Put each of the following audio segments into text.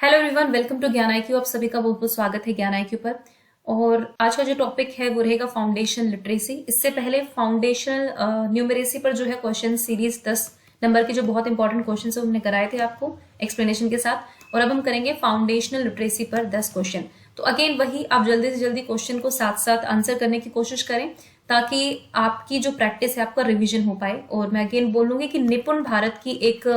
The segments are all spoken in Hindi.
हेलो एवरीवन, वेलकम टू ज्ञान IQ। आप सभी का बहुत बहुत स्वागत है ज्ञान IQ पर। और आज का जो टॉपिक है वो रहेगा फाउंडेशन लिटरेसी। इससे पहले फाउंडेशनल न्यूमरेसी पर जो है क्वेश्चन सीरीज 10 नंबर के जो बहुत इंपॉर्टेंट क्वेश्चन है हमने कराए थे आपको एक्सप्लेनेशन के साथ। और अब हम करेंगे फाउंडेशनल लिटरेसी पर 10 क्वेश्चन। तो अगेन वही, आप जल्दी से जल्दी क्वेश्चन को साथ साथ आंसर करने की कोशिश करें ताकि आपकी जो प्रैक्टिस है आपका रिविजन हो पाए। और मैं अगेन बोलूंगी कि निपुण भारत की एक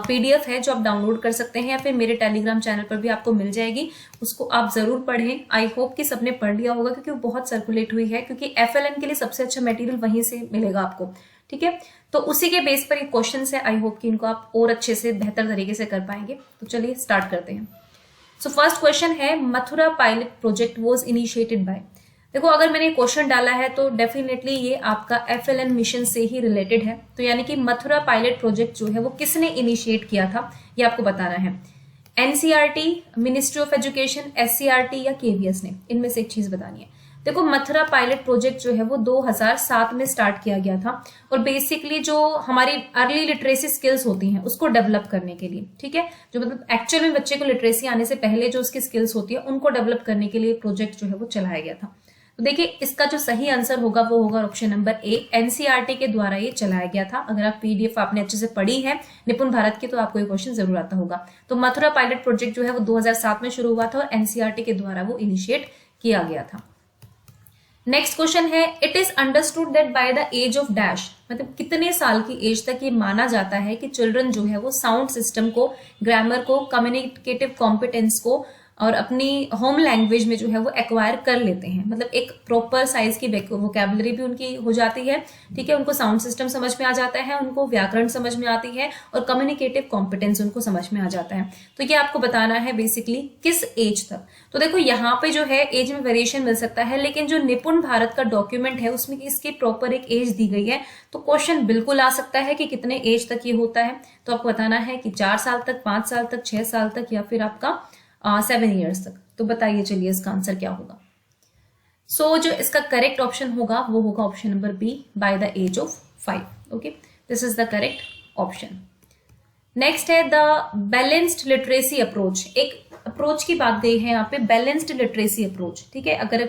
PDF है जो आप डाउनलोड कर सकते हैं या फिर मेरे टेलीग्राम चैनल पर भी आपको मिल जाएगी। उसको आप जरूर पढ़ें। आई होप कि सबने पढ़ लिया होगा क्योंकि वो बहुत सर्कुलेट हुई है, क्योंकि FLN के लिए सबसे अच्छा मटेरियल वहीं से मिलेगा आपको। ठीक है, तो उसी के बेस पर ये क्वेश्चन है। आई होप कि इनको आप और अच्छे से बेहतर तरीके से कर पाएंगे। तो चलिए स्टार्ट करते हैं। सो फर्स्ट क्वेश्चन है, Mathura pilot project was initiated by. देखो, अगर मैंने क्वेश्चन डाला है तो डेफिनेटली ये आपका FLN मिशन से ही रिलेटेड है। तो यानी कि मथुरा पायलट प्रोजेक्ट जो है वो किसने इनिशिएट किया था ये आपको बताना है। NCERT, ministry of education, SCERT या KVS ने, इनमें से एक चीज बतानी है। देखो, मथुरा पायलट प्रोजेक्ट जो है वो 2007 में स्टार्ट किया गया था और बेसिकली जो हमारी अर्ली लिटरेसी स्किल्स होती हैं उसको डेवलप करने के लिए, ठीक है, जो मतलब एक्चुअल में बच्चे को लिटरेसी आने से पहले जो उसकी स्किल्स होती है उनको डेवलप करने के लिए प्रोजेक्ट जो है वो चलाया गया था। तो देखिए, इसका जो सही आंसर होगा वो होगा ऑप्शन नंबर A, NCERT के द्वारा ये चलाया गया था। अगर आप PDF आपने अच्छे से पढ़ी है निपुण भारत की तो आपको ये क्वेश्चन जरूर आता होगा। तो मथुरा पायलट प्रोजेक्ट जो है वो 2007 में शुरू हुआ था और NCERT के द्वारा वो इनिशिएट किया गया था। नेक्स्ट क्वेश्चन है, it is understood that by the age of dash, मतलब कितने साल की एज तक ये माना जाता है कि चिल्ड्रन जो है वो साउंड सिस्टम को, ग्रामर को, कम्युनिकेटिव कॉम्पिटेंस को और अपनी होम लैंग्वेज में जो है वो एक्वायर कर लेते हैं। मतलब एक प्रॉपर साइज की वोकैबुलरी भी उनकी हो जाती है। ठीक है, उनको साउंड सिस्टम समझ में आ जाता है, उनको व्याकरण समझ में आती है और कम्युनिकेटिव कॉम्पिटेंस उनको समझ में आ जाता है। तो ये आपको बताना है बेसिकली किस एज तक। तो देखो, यहाँ पे जो है एज में वेरिएशन मिल सकता है, लेकिन जो निपुण भारत का डॉक्यूमेंट है उसमें इसकी प्रॉपर एक एज दी गई है। तो क्वेश्चन बिल्कुल आ सकता है कि कितने एज तक ये होता है। तो आपको बताना है कि 4 साल तक, 5 साल तक, 6 साल तक या फिर आपका 7 ईयर्स तक। तो बताइए चलिए इसका आंसर क्या होगा। सो जो इसका करेक्ट ऑप्शन होगा वो होगा option number B, by the age of 5। Okay, this is the correct option. Next है द बैलेंस्ड लिटरेसी अप्रोच। एक अप्रोच की बात गई है यहाँ पे, बैलेंस्ड लिटरेसी अप्रोच। ठीक है, अगर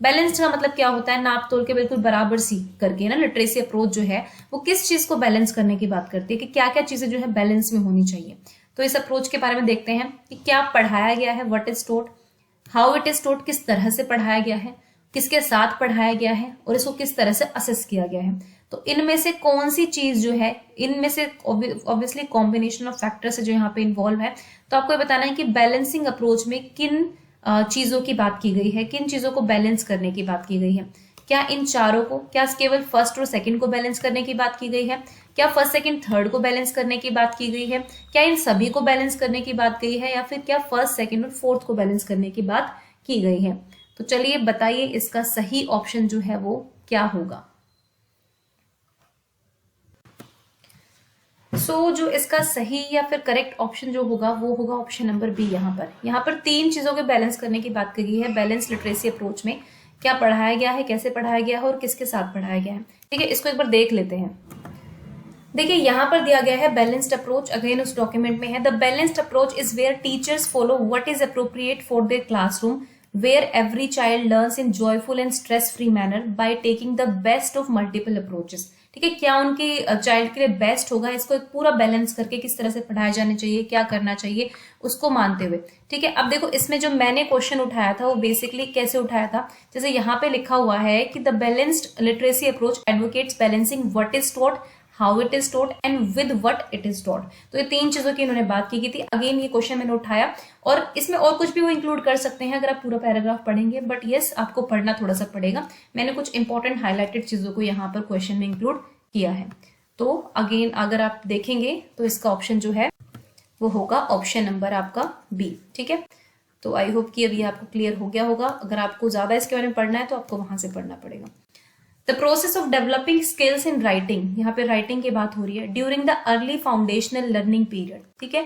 बैलेंस्ड का मतलब क्या होता है, नाप तोल के बिल्कुल बराबर सी करके ना। लिटरेसी अप्रोच जो है वो किस चीज को बैलेंस करने की बात करती है कि क्या क्या चीजें जो है बैलेंस में होनी चाहिए। तो इस अप्रोच के बारे में देखते हैं कि क्या पढ़ाया गया है, what is taught, how it is taught, किस तरह से पढ़ाया गया है, किसके साथ पढ़ाया गया है और इसको किस तरह से असेस किया गया है। तो इनमें से कौन सी चीज जो है, इनमें से ऑब्वियसली कॉम्बिनेशन ऑफ फैक्टर से जो यहाँ पे इन्वॉल्व है। तो आपको ये बताना है कि बैलेंसिंग अप्रोच में किन चीजों की बात की गई है, किन चीजों को बैलेंस करने की बात की गई है। क्या इन चारों को, क्या केवल फर्स्ट और सेकंड को बैलेंस करने की बात की गई है, क्या फर्स्ट सेकंड थर्ड को बैलेंस करने की बात की गई है, क्या इन सभी को बैलेंस करने की बात गई है, या फिर क्या फर्स्ट सेकंड और फोर्थ को बैलेंस करने की बात की गई है। तो चलिए बताइए इसका सही ऑप्शन जो है वो क्या होगा। सो जो इसका सही या फिर करेक्ट ऑप्शन जो होगा वो होगा ऑप्शन नंबर B। यहाँ पर 3 चीजों के बैलेंस करने की बात करी है बैलेंस लिटरेसी अप्रोच में। क्या पढ़ाया गया है, कैसे पढ़ाया गया है और किसके साथ पढ़ाया गया है। ठीक है, इसको एक बार देख लेते हैं। देखिए, यहाँ पर दिया गया है बैलेंस्ड अप्रोच, अगेन उस डॉक्यूमेंट में है, the balanced approach is where teachers follow what is appropriate for their classroom, where every child learns in joyful and stress free manner by taking the best of multiple approaches. ठीक है, क्या उनकी चाइल्ड के लिए बेस्ट होगा, इसको एक पूरा बैलेंस करके किस तरह से पढ़ाया जाना चाहिए, क्या करना चाहिए उसको मानते हुए। ठीक है, अब देखो इसमें जो मैंने क्वेश्चन उठाया था वो बेसिकली कैसे उठाया था, जैसे यहाँ पे लिखा हुआ है कि the balanced literacy approach advocates balancing what is taught, how it is taught and with what it is taught. तो ये 3 चीजों की इन्होंने बात की थी। अगेन ये क्वेश्चन मैंने उठाया और इसमें और कुछ भी वो इंक्लूड कर सकते हैं अगर आप पूरा पैराग्राफ पढ़ेंगे, बट यस आपको पढ़ना थोड़ा सा पड़ेगा। मैंने कुछ इंपॉर्टेंट हाईलाइटेड चीजों को यहाँ पर क्वेश्चन में इंक्लूड किया है। तो अगेन अगर आप देखेंगे तो इसका ऑप्शन जो है वो होगा ऑप्शन नंबर आपका B। ठीक है, तो आई होप कि अभी आपको क्लियर हो गया होगा। अगर आपको ज्यादा इसके बारे में पढ़ना है तो आपको वहां से पढ़ना पड़ेगा। The process of developing skills in writing, यहाँ पे राइटिंग की बात हो रही है, during the early foundational learning period. ठीक है,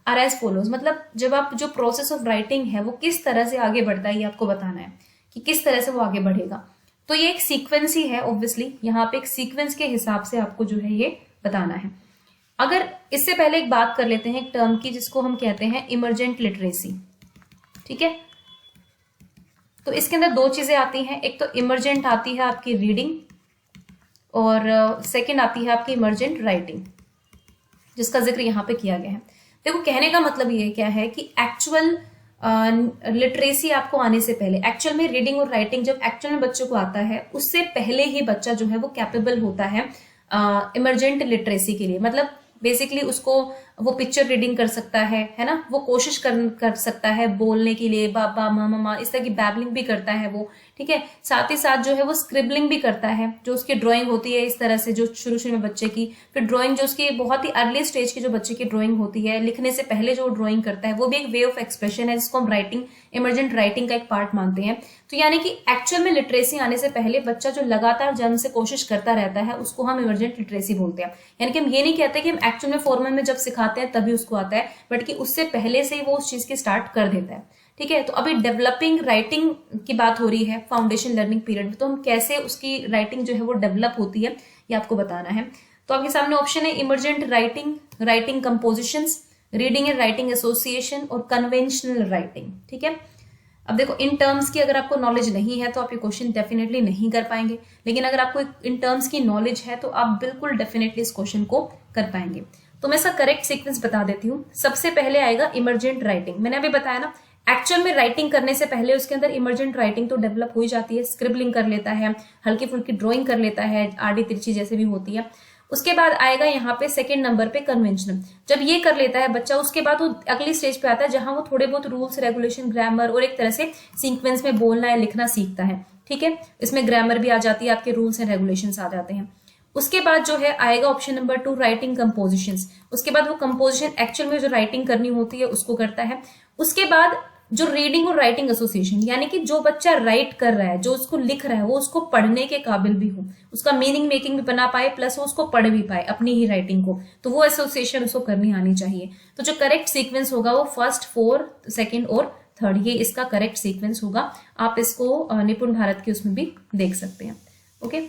आर एज फॉलोज, मतलब जब आप जो प्रोसेस ऑफ राइटिंग है वो किस तरह से आगे बढ़ता है ये आपको बताना है कि किस तरह से वो आगे बढ़ेगा। तो ये एक सीक्वेंस ही है ऑब्वियसली, यहाँ पे एक सीक्वेंस के हिसाब से आपको जो है ये बताना है। अगर इससे पहले एक बात कर लेते हैं एक टर्म की जिसको हम कहते हैं इमरजेंट लिटरेसी। ठीक है, तो इसके अंदर दो चीजें आती हैं, एक तो इमरजेंट आती है आपकी रीडिंग और सेकंड आती है आपकी इमरजेंट राइटिंग, जिसका जिक्र यहाँ पे किया गया है। देखो कहने का मतलब ये क्या है कि एक्चुअल लिटरेसी आपको आने से पहले, एक्चुअल में रीडिंग और राइटिंग जब एक्चुअल में बच्चों को आता है उससे पहले ही बच्चा जो है वो कैपेबल होता है इमरजेंट लिटरेसी के लिए। मतलब बेसिकली उसको वो पिक्चर रीडिंग कर सकता है ना, वो कोशिश कर सकता है बोलने के लिए, बाबा मामा इस तरह की बैबलिंग भी करता है वो। ठीक है, साथ ही साथ जो है वो स्क्रिबलिंग भी करता है, जो उसकी ड्राइंग होती है इस तरह से जो शुरू में बच्चे की, फिर ड्राइंग जो उसकी बहुत ही अर्ली स्टेज की जो बच्चे की ड्राइंग होती है, लिखने से पहले जो ड्राइंग करता है, वो भी एक वे ऑफ एक्सप्रेशन है जिसको हम राइटिंग, इमरजेंट राइटिंग का एक पार्ट मानते हैं। तो यानी कि एक्चुअल में लिटरेसी आने से पहले बच्चा जो लगातार जन्म से कोशिश करता रहता है उसको हम इमरजेंट लिटरेसी बोलते हैं। यानी कि हम ये नहीं कहते कि हम एक्चुअल में फॉर्मल में जब सिखाते हैं तभी उसको आता है, बट कि उससे पहले से ही वो उस चीज की स्टार्ट कर देता है। ठीक है, तो अभी डेवलपिंग राइटिंग की बात हो रही है फाउंडेशन लर्निंग पीरियड में, तो हम कैसे उसकी राइटिंग जो है वो डेवलप होती है ये आपको बताना है। तो आपके सामने ऑप्शन है emergent writing, writing compositions, reading and writing association और कन्वेंशनल राइटिंग। ठीक है, अब देखो इन टर्म्स की अगर आपको नॉलेज नहीं है तो आप ये क्वेश्चन डेफिनेटली नहीं कर पाएंगे, लेकिन अगर आपको इन टर्म्स की नॉलेज है तो आप बिल्कुल डेफिनेटली इस क्वेश्चन को कर पाएंगे। तो मैं इसका करेक्ट सीक्वेंस बता देती हूँ। सबसे पहले आएगा इमरजेंट राइटिंग। मैंने अभी बताया ना, एक्चुअल में राइटिंग करने से पहले उसके अंदर इमरजेंट राइटिंग तो डेवलप हो ही जाती है, स्क्रिबलिंग कर लेता है, हल्की फुल्की ड्राइंग कर लेता है, आड़ी तिरछी जैसे भी होती है। उसके बाद आएगा यहाँ पे सेकंड नंबर पे कन्वेंशनल। जब ये कर लेता है बच्चा, उसके बाद वो अगली स्टेज पे आता है जहां वो थोड़े बहुत रूल्स रेगुलेशन, ग्रामर और एक तरह से सीक्वेंस में बोलना या लिखना सीखता है। ठीक है, इसमें ग्रामर भी आ जाती है, आपके रूल्स एंड रेगुलेशंस आ जाते हैं। उसके बाद जो है आएगा ऑप्शन नंबर 2 राइटिंग कंपोजिशंस। उसके बाद वो कंपोजिशन एक्चुअल में जो राइटिंग करनी होती है उसको करता है। उसके बाद जो रीडिंग और राइटिंग एसोसिएशन, यानी कि जो बच्चा राइट कर रहा है, जो उसको लिख रहा है, वो उसको पढ़ने के काबिल भी हो, उसका मीनिंग मेकिंग भी बना पाए, प्लस वो उसको पढ़ भी पाए अपनी ही राइटिंग को, तो वो एसोसिएशन उसको करनी आनी चाहिए। तो जो करेक्ट सीक्वेंस होगा वो फर्स्ट, फोर्थ, सेकेंड और थर्ड, ये इसका करेक्ट सीक्वेंस होगा। आप इसको निपुण भारत के उसमें भी देख सकते हैं। ओके,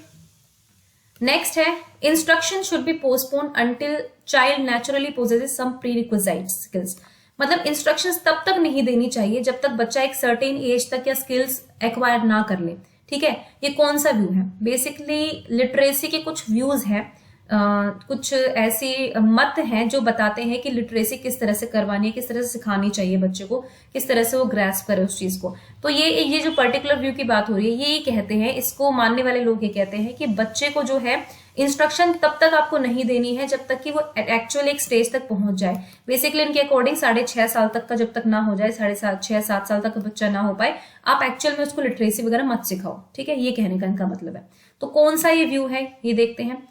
नेक्स्ट है instruction should be postpone until child naturally possesses some prerequisite skills. मतलब इंस्ट्रक्शंस तब तक नहीं देनी चाहिए जब तक बच्चा एक सर्टेन एज तक या स्किल्स एक्वायर ना कर ले। ठीक है, ये कौन सा व्यू है? बेसिकली लिटरेसी के कुछ व्यूज हैं, कुछ ऐसे मत हैं जो बताते हैं कि लिटरेसी किस तरह से करवानी है, किस तरह से सिखानी चाहिए बच्चे को, किस तरह से वो ग्रैस्प करे उस चीज को। तो ये जो पर्टिकुलर व्यू की बात हो रही है, ये कहते हैं, इसको मानने वाले लोग ये कहते हैं कि बच्चे को जो है इंस्ट्रक्शन तब तक आपको नहीं देनी है जब तक कि वो एक्चुअल एक स्टेज तक पहुंच जाए। बेसिकली इनके अकॉर्डिंग 6.5 साल तक का जब तक ना हो जाए, 6.5-7 साल तक का बच्चा ना हो पाए, आप एक्चुअल में उसको लिटरेसी वगैरह मत सिखाओ। ठीक है, ये कहने का इनका मतलब है। तो कौन सा ये व्यू है ये देखते हैं,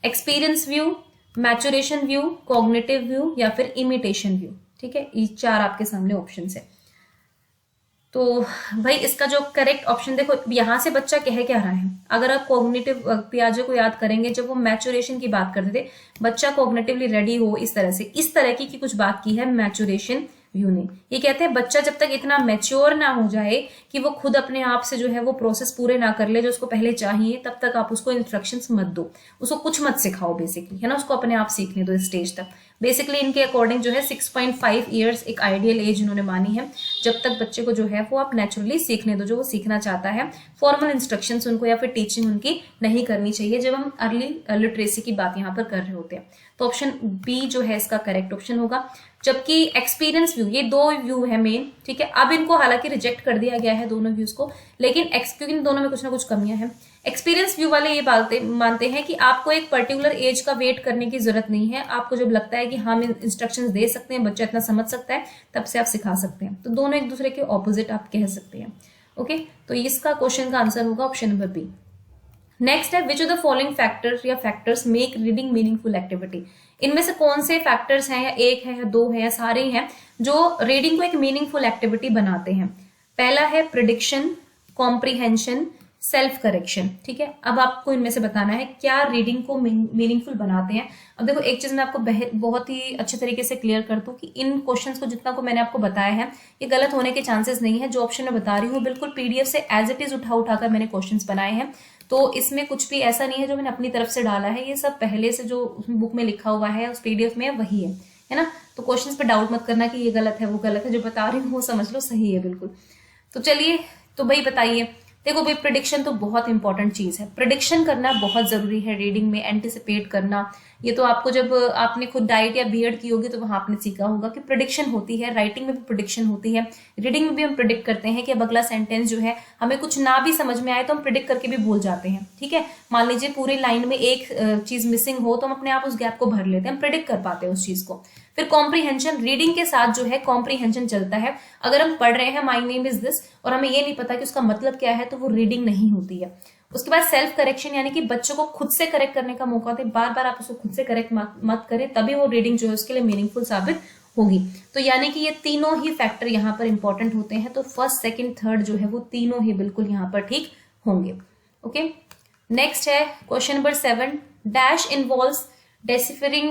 experience view, maturation view, cognitive view या फिर इमिटेशन व्यू। ठीक है, ये 4 आपके सामने ऑप्शन है। तो भाई इसका जो करेक्ट ऑप्शन देखो, यहां से बच्चा कह क्या रहा है। अगर आप कॉग्निटिव पियाजे को याद करेंगे, जब वो मैचुरेशन की बात करते थे, बच्चा कॉग्निटिवली रेडी हो, इस तरह की कुछ बात की है मैचुरेशन व्यू ने। ये कहते हैं बच्चा जब तक इतना मैच्योर ना हो जाए कि वो खुद अपने आप से जो है वो प्रोसेस पूरे ना कर ले जो उसको पहले चाहिए, तब तक आप उसको इंस्ट्रक्शंस मत दो, उसको कुछ मत सिखाओ बेसिकली, है ना, उसको अपने आप सीखने दो इस स्टेज तक। बेसिकली इनके अकॉर्डिंग जो है 6.5 ईयर्स एक आइडियल एज इन्होंने मानी है, जब तक बच्चे को जो है वो आप नेचुरली सीखने दो जो वो सीखना चाहता है। फॉर्मल इंस्ट्रक्शंस उनको या फिर टीचिंग उनकी नहीं करनी चाहिए जब हम अर्ली लिटरेसी की बात यहाँ पर कर रहे होते हैं। तो ऑप्शन बी जो है इसका करेक्ट ऑप्शन होगा। जबकि एक्सपीरियंस व्यू, ये 2 व्यू है मेन। ठीक है, अब इनको हालांकि रिजेक्ट कर दिया गया है दोनों व्यूज को, लेकिन क्योंकि इन दोनों में कुछ ना कुछ कमियां हैं। एक्सपीरियंस व्यू वाले ये मानते हैं कि आपको एक पर्टिकुलर एज का वेट करने की जरूरत नहीं है। आपको जब लगता है कि हम इंस्ट्रक्शंस दे सकते हैं, बच्चा इतना समझ सकता है, तब से आप सिखा सकते हैं। तो दोनों एक दूसरे के ऑपोजिट आप कह सकते हैं। ओके, तो इसका क्वेश्चन का आंसर होगा ऑप्शन नंबर बी। नेक्स्ट है which of the following factors या factors make reading meaningful activity. इनमें से कौन से फैक्टर्स हैं, या एक है या 2 है या सारे हैं, जो रीडिंग को एक मीनिंगफुल एक्टिविटी बनाते हैं। पहला है प्रिडिक्शन, कॉम्प्रीहेंशन, सेल्फ करेक्शन। ठीक है, अब आपको इनमें से बताना है क्या रीडिंग को मीनिंगफुल बनाते हैं। अब देखो एक चीज मैं आपको बहुत ही अच्छे तरीके से क्लियर कर दूं कि इन क्वेश्चंस को जितना को मैंने आपको बताया है ये गलत होने के चांसेस नहीं है। जो ऑप्शन मैं बता रही हूँ बिल्कुल पीडीएफ से एज इट इज उठाकर मैंने क्वेश्चंस बनाए हैं। तो इसमें कुछ भी ऐसा नहीं है जो मैंने अपनी तरफ से डाला है, ये सब पहले से जो बुक में लिखा हुआ है उस पीडीएफ में वही है ना। तो क्वेश्चंस पे डाउट मत करना कि ये गलत है वो गलत है, जो बता रही हूँ वो समझ लो सही है बिल्कुल। तो चलिए, तो भाई बताइए, देखो भाई प्रिडिक्शन तो बहुत इंपॉर्टेंट चीज है, प्रिडिक्शन करना बहुत जरूरी है रीडिंग में, एंटिसिपेट करना। ये तो आपको जब आपने खुद डाइट या बीएड की होगी तो वहां आपने सीखा होगा कि प्रिडिक्शन होती है, राइटिंग में भी प्रिडिक्शन होती है, रीडिंग में भी हम प्रिडिक्ट करते हैं कि अब अगला सेंटेंस जो है हमें कुछ ना भी समझ में आए तो हम प्रिडिक्ट करके भी भूल जाते हैं, ठीक है। मान लीजिए पूरी लाइन में एक चीज मिसिंग हो तो हम अपने आप उस गैप को भर लेते हैं, हम प्रिडिक्ट कर पाते हैं उस चीज को। फिर कॉम्प्रीहेंशन, रीडिंग के साथ जो है कॉम्प्रीहेंशन चलता है। अगर हम पढ़ रहे हैं माई नेम इज दिस और हमें ये नहीं पता कि उसका मतलब क्या है तो वो रीडिंग नहीं होती है। उसके बाद सेल्फ करेक्शन, यानी कि बच्चों को खुद से करेक्ट करने का मौका दे, बार बार आप उसको खुद से करेक्ट मत करें, तभी वो रीडिंग जो है उसके लिए मीनिंगफुल साबित होगी। तो यानी कि ये तीनों ही फैक्टर यहाँ पर इंपॉर्टेंट होते हैं, तो फर्स्ट सेकंड थर्ड जो है वो तीनों ही बिल्कुल यहाँ पर ठीक होंगे। ओके, नेक्स्ट है question number 7, dash involves deciphering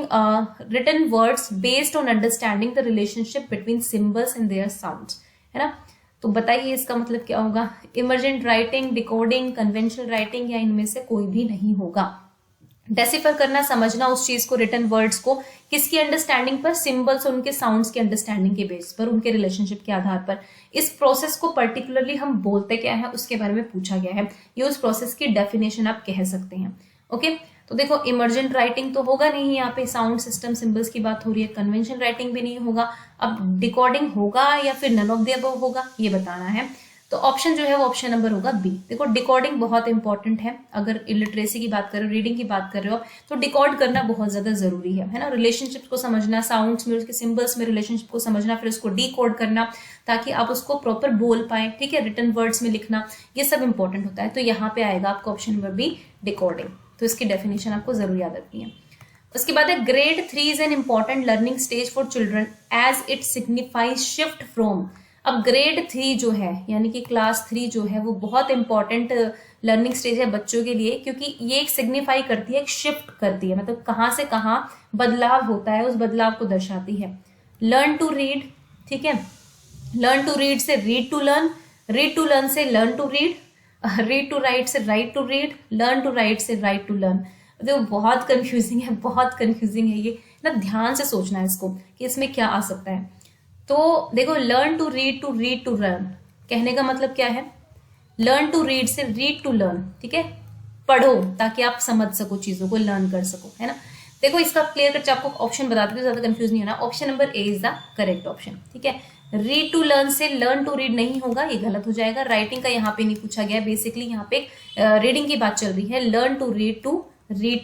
written words based on understanding the relationship between symbols and their sounds, है ना। तो बताइए इसका मतलब क्या होगा, emergent writing, decoding, conventional writing, या इनमें से कोई भी नहीं होगा। डेसिफर करना, समझना उस चीज को, रिटन वर्ड्स को, किसकी अंडरस्टैंडिंग पर, सिंबल्स और उनके साउंड्स की अंडरस्टैंडिंग के बेस पर, उनके रिलेशनशिप के आधार पर। इस प्रोसेस को पर्टिकुलरली हम बोलते क्या है उसके बारे में पूछा गया है, ये उस प्रोसेस की डेफिनेशन आप कह सकते हैं। ओके, तो देखो इमर्जेंट राइटिंग तो होगा नहीं, यहाँ पे साउंड सिस्टम सिंबल्स की बात हो रही है, कन्वेंशनल राइटिंग भी नहीं होगा। अब डिकोडिंग होगा या फिर नन ऑफ द अबव होगा ये बताना है। तो ऑप्शन जो है वो ऑप्शन नंबर होगा बी। देखो डिकोडिंग बहुत इंपॉर्टेंट है, अगर इलिटरेसी की बात कर रहे हो, रीडिंग की बात कर रहे हो तो डिकोड करना बहुत ज्यादा जरूरी है ना। रिलेशनशिप को समझना, साउंड्स में उसके सिंबल्स में रिलेशनशिप को समझना, फिर उसको डिकोड करना ताकि आप उसको प्रॉपर बोल पाए, ठीक है, रिटन वर्ड्स में लिखना, ये सब इंपॉर्टेंट होता है। तो यहाँ पे आएगा आपका ऑप्शन नंबर बी, डिकोडिंग। तो इसकी डेफिनेशन आपको जरूर याद रखनी है। उसके बाद है grade 3 is an important learning stage for children as it signifies shift from. अब ग्रेड 3 जो है यानी कि क्लास 3 जो है वो बहुत इंपॉर्टेंट लर्निंग स्टेज है बच्चों के लिए, क्योंकि ये एक सिग्निफाई करती है, एक शिफ्ट करती है, मतलब कहाँ से कहाँ बदलाव होता है उस बदलाव को दर्शाती है। लर्न टू रीड, ठीक है, लर्न टू रीड से read to learn, read to learn से learn to read, read to write से write to read, learn to write से राइट टू लर्न। देखो बहुत कंफ्यूजिंग है, बहुत कंफ्यूजिंग है ये ना, ध्यान से सोचना है इसको कि इसमें क्या आ सकता है। तो देखो learn to read to learn कहने का मतलब क्या है, लर्न टू रीड से रीड टू लर्न, ठीक है, पढ़ो ताकि आप समझ सको चीजों को, लर्न कर सको, है ना। देखो इसका क्लियर कट आपको ऑप्शन बताती हूँ, ज्यादा कंफ्यूज नहीं होना। Option number A is the correct option, ठीक है। रीड टू लर्न से लर्न टू रीड नहीं होगा, ये गलत हो जाएगा। राइटिंग का यहाँ पे नहीं पूछा गया, बेसिकली यहाँ पे रीडिंग की बात चल रही है। Learn to read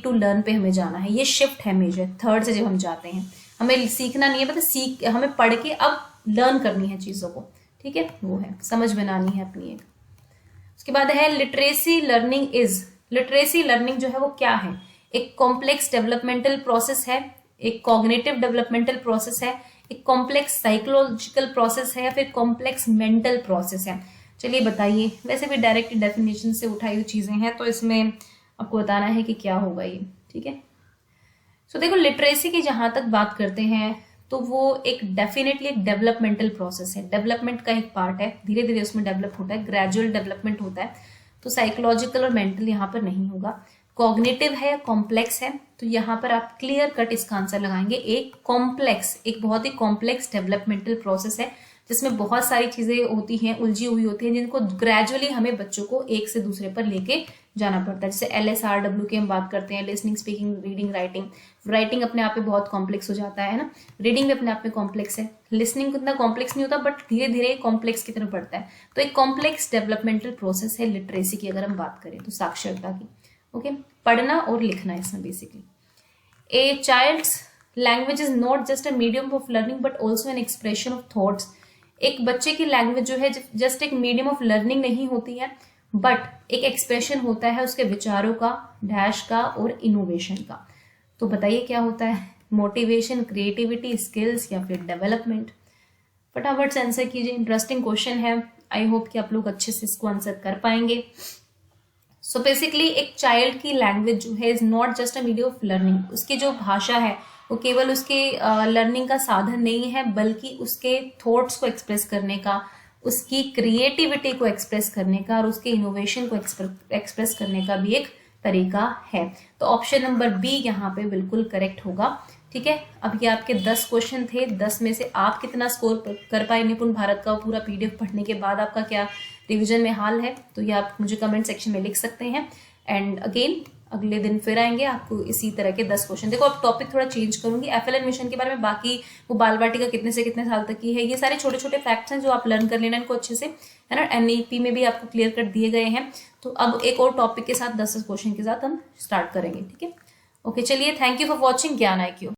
to learn पे हमें जाना है, ये शिफ्ट है मेजर, थर्ड से जब हम जाते हैं हमें सीखना नहीं है, मतलब हमें पढ़ के अब लर्न करनी है चीजों को, ठीक है, वो है समझ बनानी है अपनी एक। उसके बाद है literacy learning is, literacy learning जो है वो क्या है, एक कॉम्प्लेक्स डेवलपमेंटल प्रोसेस है, एक कॉग्निटिव डेवलपमेंटल प्रोसेस है, एक कॉम्प्लेक्स साइकोलॉजिकल प्रोसेस है, या फिर कॉम्प्लेक्स मेंटल प्रोसेस है। चलिए बताइए, वैसे भी डायरेक्ट डेफिनेशन से उठाई हुई चीजें हैं तो इसमें आपको बताना है कि क्या होगा ये, ठीक है। सो देखो लिटरेसी की जहां तक बात करते हैं तो वो एक डेफिनेटली एक डेवलपमेंटल प्रोसेस है, डेवलपमेंट का एक पार्ट है, धीरे धीरे उसमें डेवलप होता है, ग्रेजुअल डेवलपमेंट होता है। तो साइकोलॉजिकल और मेंटल यहाँ पर नहीं होगा। कॉग्निटिव है, कॉम्प्लेक्स है, तो यहाँ पर आप क्लियर कट इसका आंसर लगाएंगे। एक कॉम्प्लेक्स, एक बहुत ही कॉम्प्लेक्स डेवलपमेंटल प्रोसेस है जिसमें बहुत सारी चीजें होती हैं, उलझी हुई होती हैं, जिनको ग्रेजुअली हमें बच्चों को एक से दूसरे पर लेके जाना पड़ता है। जैसे LSRW की हम बात करते हैं, listening, speaking, reading, writing. Writing अपने आप में बहुत कॉम्प्लेक्स हो जाता है ना, रीडिंग भी अपने आप में कॉम्प्लेक्स है, लिसनिंग उतना कॉम्प्लेक्स नहीं होता बट धीरे धीरे कॉम्प्लेक्स की तरफ बढ़ता है। तो एक कॉम्प्लेक्स डेवलपमेंटल प्रोसेस है लिटरेसी की, अगर हम बात करें तो साक्षरता की। ओके, पढ़ना और लिखना इसमें basically. A child's language is not just a medium of learning but also an expression of thoughts. एक बच्चे की लैंग्वेज जो है जस्ट एक मीडियम ऑफ लर्निंग नहीं होती है बट एक एक्सप्रेशन होता है उसके विचारों का, डैश का और इनोवेशन का। तो बताइए क्या होता है, मोटिवेशन, क्रिएटिविटी, स्किल्स या फिर डेवलपमेंट। फटाफट से आंसर कीजिए, इंटरेस्टिंग क्वेश्चन है, आई होप कि आप लोग अच्छे से इसको आंसर कर पाएंगे। सो बेसिकली एक चाइल्ड की लैंग्वेज जो है is not just a medium of learning, उसकी जो भाषा है वो केवल उसके लर्निंग का साधन नहीं है बल्कि उसके थॉट्स को एक्सप्रेस करने का, उसकी क्रिएटिविटी को एक्सप्रेस करने का और उसके इनोवेशन को एक्सप्रेस करने का भी एक तरीका है। तो ऑप्शन नंबर बी यहाँ पे बिल्कुल करेक्ट होगा। ठीक है, अब ये आपके 10 क्वेश्चन थे। 10 में से आप कितना स्कोर कर पाए निपुण भारत का पूरा पीडीएफ पढ़ने के बाद आपका क्या रिवीजन में हाल है, तो ये आप मुझे कमेंट सेक्शन में लिख सकते हैं। एंड अगेन अगले दिन फिर आएंगे आपको इसी तरह के 10 क्वेश्चन। देखो अब टॉपिक थोड़ा चेंज करूंगी, एफएलएन मिशन के बारे में, बाकी वो बाल वाटिका कितने से कितने साल तक की है, ये सारे छोटे छोटे फैक्ट्स हैं जो आप लर्न कर लेना इनको अच्छे से, है ना। एनईपी में भी आपको क्लियर कट दिए गए हैं। तो अब एक और टॉपिक के साथ 10 क्वेश्चन के साथ हम स्टार्ट करेंगे। ठीक है, ओके, चलिए, थैंक यू फॉर वॉचिंग ज्ञान IQ।